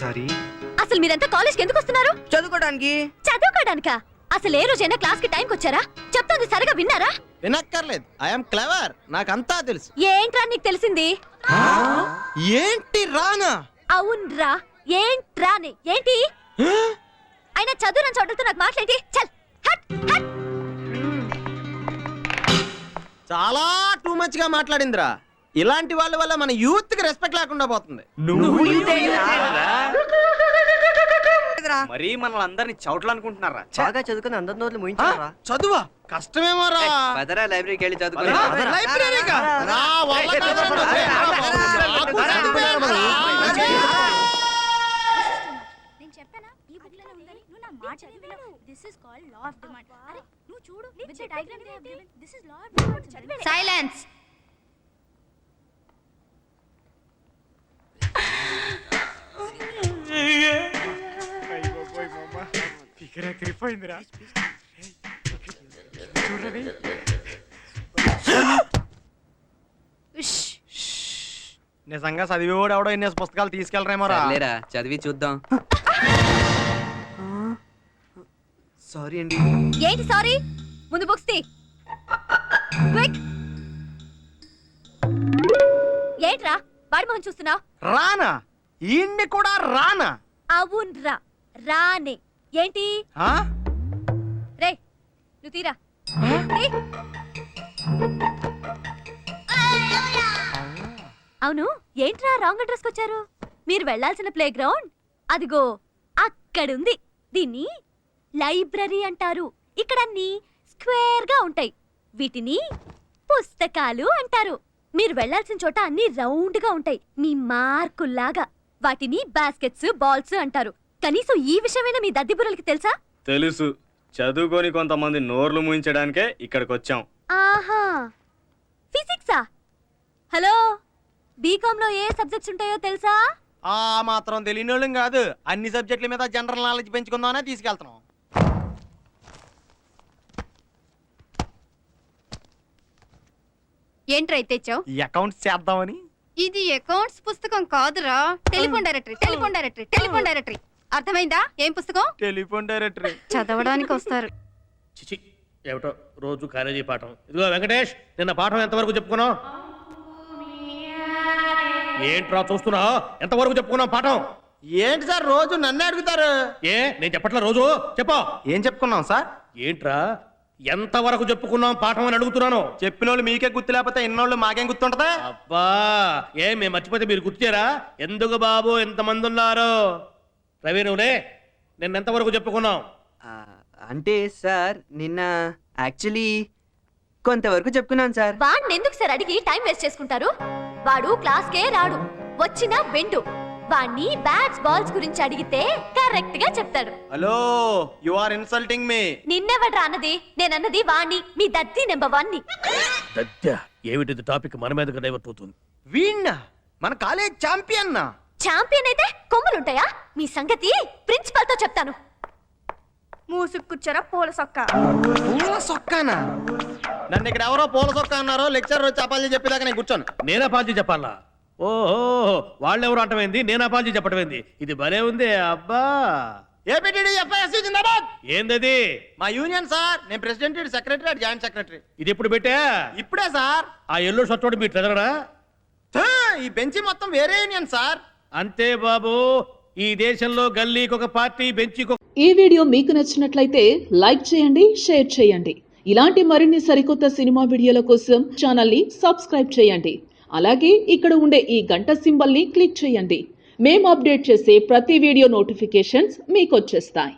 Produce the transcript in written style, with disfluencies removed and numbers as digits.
Sorry. అసలు మీరంతా కాలేజ్కి ఎందుకు వస్తున్నారు? చదువుకోవడానికి. చదువుకోవడానికా? అసలు ఏ రోజైనా క్లాస్ కి టైంకి వచ్చారా? చెప్తుంది సరిగా విన్నారా? వినక్కర్లేదు, ఐఎమ్ క్లెవర్, నాకంతా తెలుసు. ఏంట్రా నీకు తెలిసింది? ఏంటి రానా? అవునరా, ఏంట్రానే? ఏంటి అయినా చదువు నన్ను చోటలతో నాకు మాట్లాడి చల్ హట్ హట్. చాలా టూ మచ్ గా మాట్లాడిందిరా. ఇలాంటి వాళ్ళ వల్ల మన యూత్ కి రెస్పెక్ట్ లేకుండా పోతుంది. మరి మనల్ని అందరినీ చౌట్లు అనుకుంటున్నారా? బాగా చదువుకుని అందరి నోట్లు ముయించారా? చదువా కష్టమేమో రా. పదరా లైబ్రరీకి వెళ్ళి చదువుకో. లైబ్రరీగా రా, వాళ్ళ కాదురా. నేను చెప్పానా ఈ బుక్ లో ఉందని? నువ్వు నా మాట చదివావు. This is called law of demand. అరే నువ్వు చూడు, with the diagram they have given. This is law of demand. Silence. నిజంగా చదివేవాడు ఎవడో ఎన్ని పుస్తకాలు తీసుకెళ్ళరేమో రా. లేరా చదివి చూద్దాం. సారీ అండి. ఏంటి సారీ? ముందు బుక్స్ తీ. క్విక్. ఏంట్రా వాడి మొహం చూస్తున్నావు? రానా? ఈయన్ని కూడా రానా? అవునరా, రానే. ఏంటి రే? నువ్వు తీరా. తీ. అవును, ఏంట్రా రాంగ్ అడ్రస్కి వచ్చారు? మీరు వెళ్లాల్సిన ప్లే గ్రౌండ్ అదిగో అక్కడుంది. దీన్ని లైబ్రరీ అంటారు. ఇక్కడ అన్ని స్క్వేర్ గా ఉంటాయి. వీటిని పుస్తకాలు అంటారు. మీరు వెళ్లాల్సిన చోట అన్ని రౌండ్ గా ఉంటాయి, మీ మార్కుల్లాగా. వాటిని బాస్కెట్స్, బాల్స్ అంటారు. కనీసం ఈ విషయమైనా మీ దద్దిబుర్రలకి తెలుసా? తెలుసు. చదువుకొని కొంతమంది నోర్లు ముయించడానికే ఇక్కడికి వచ్చాం. ఆహా, ఫిజిక్సా? హలో, బీకామ్ లో ఏ సబ్జెక్ట్స్ ఉంటాయో తెలుసా? ఆ మాత్రం తెలియని వాళ్ళం కాదు. అన్ని సబ్జెక్టుల మీద జనరల్ నాలెడ్జ్ పెంచుకుందామనే తీసుకెళ్తున్నాం. ఏంట్రా తెచ్చావు? ఈ అకౌంట్స్ చేద్దామని. ఇది అకౌంట్స్ పుస్తకం కాదురా, telephone directory. Telephone directory, telephone directory. అర్థమైందా? ఏం పుస్తకం? Telephone directory. చదవడానికి వస్తారు. చిచి, ఏమిటో రోజు కాలేజీ పాఠం. ఇదిగో వెంకటేష్, నిన్న పాఠం ఎంతవరకు చెప్పుకున్నావు? ఏంట్రా చూస్తున్నావు? ఎంతవరకు చెప్పుకున్నావు పాఠం? ఏంటి సార్ రోజు నన్నే అడుగుతారు? ఏ నేను చెప్పట్లా? రోజు చెప్పు. ఏం చెప్పుకున్నాం సార్? ఏంట్రా ఎంతవరకు చెప్పుకున్నాం పాఠం అని అడుగుతున్నాను. చెప్పిన వాళ్ళు మీకే గుర్తు లేకపోతే ఇన్నోళ్ళు మాకేం గుర్తుంటదా? అబ్బా, మేము మర్చిపోతే మీరు గుర్తుచేరా? ఎందుకు బాబు ఎంతమంది ఉన్నారు? రవి నువ్వులే, నిన్న ఎంతవరకు చెప్పుకున్నాం? అంటే సార్ నిన్న యాక్చువల్లీ కొంతవరకు చెప్పుకున్నాను సార్. వాడిని ఎందుకు సార్ అడిగి టైం వేస్ట్ చేసుకుంటారు? వాడు క్లాస్కే రాడు, వచ్చినా బెండు. వాణ్ణి బ్యాట్స్ బాల్స్ గురించి అడిగితే కరెక్ట్ గా చెప్తాడు. Hello, you are insulting me. నిన్నెవడ్రా అన్నది? నేనన్నది వాణ్ణి, మీ దత్తి నెంబర్ 1ని. దత్య ఏమిటిది? టాపిక్ మన మీదకి డైవర్ట్ అవుతుంది. వీణ్ణా? మన కాలేజ్ ఛాంపియన్. ఛాంపియన్ అయితే కొమ్ములుంటాయా? మీ సంగతి ప్రిన్సిపల్ తో చెప్తాను. మూసుకుచ్చరా పూల సొక్క. పూల సొక్కానా? నన్ను ఇక్కడ ఎవరో పూల సొక్క అన్నారో లెక్చర్ వచ్చి అపాలజీ చెప్పేదాకా నేను కూర్చోను. నేనా పాలజీ చెప్పాలా? ఓహో, వాళ్ళెవరు అంటమైంది, నేనా పాలజీ చెప్పటమైంది. ఇది భలే ఉంది. అబ్బా, ఏందది? మా యూనియన్ సార్. నేను ప్రెసిడెంట్, సెక్రటరీ, జాయింట్ సెక్రటరీ. ఇది ఎప్పుడు పెట్టా? ఇప్పుడే సార్. ఆ ఎల్లో షర్ట్ తోటి మీ ట్రెజరరా? ఈ బెంచి మొత్తం వేరే యూనియన్ సార్. అంతే బాబు, ఈ దేశంలో గల్లీకి ఒక పార్టీ, బెంచికి. ఈ వీడియో మీకు నచ్చినట్లయితే లైక్ చేయండి, షేర్ చేయండి. ఇలాంటి మరిన్ని సరికొత్త సినిమా వీడియోల కోసం ఛానల్ ని సబ్స్క్రైబ్ చేయండి. అలాగే ఇక్కడ ఉండే ఈ గంట సింబల్ ని క్లిక్ చేయండి. మేము అప్డేట్ చేసే ప్రతి వీడియో నోటిఫికేషన్స్ మీకు వచ్చేస్తాయి.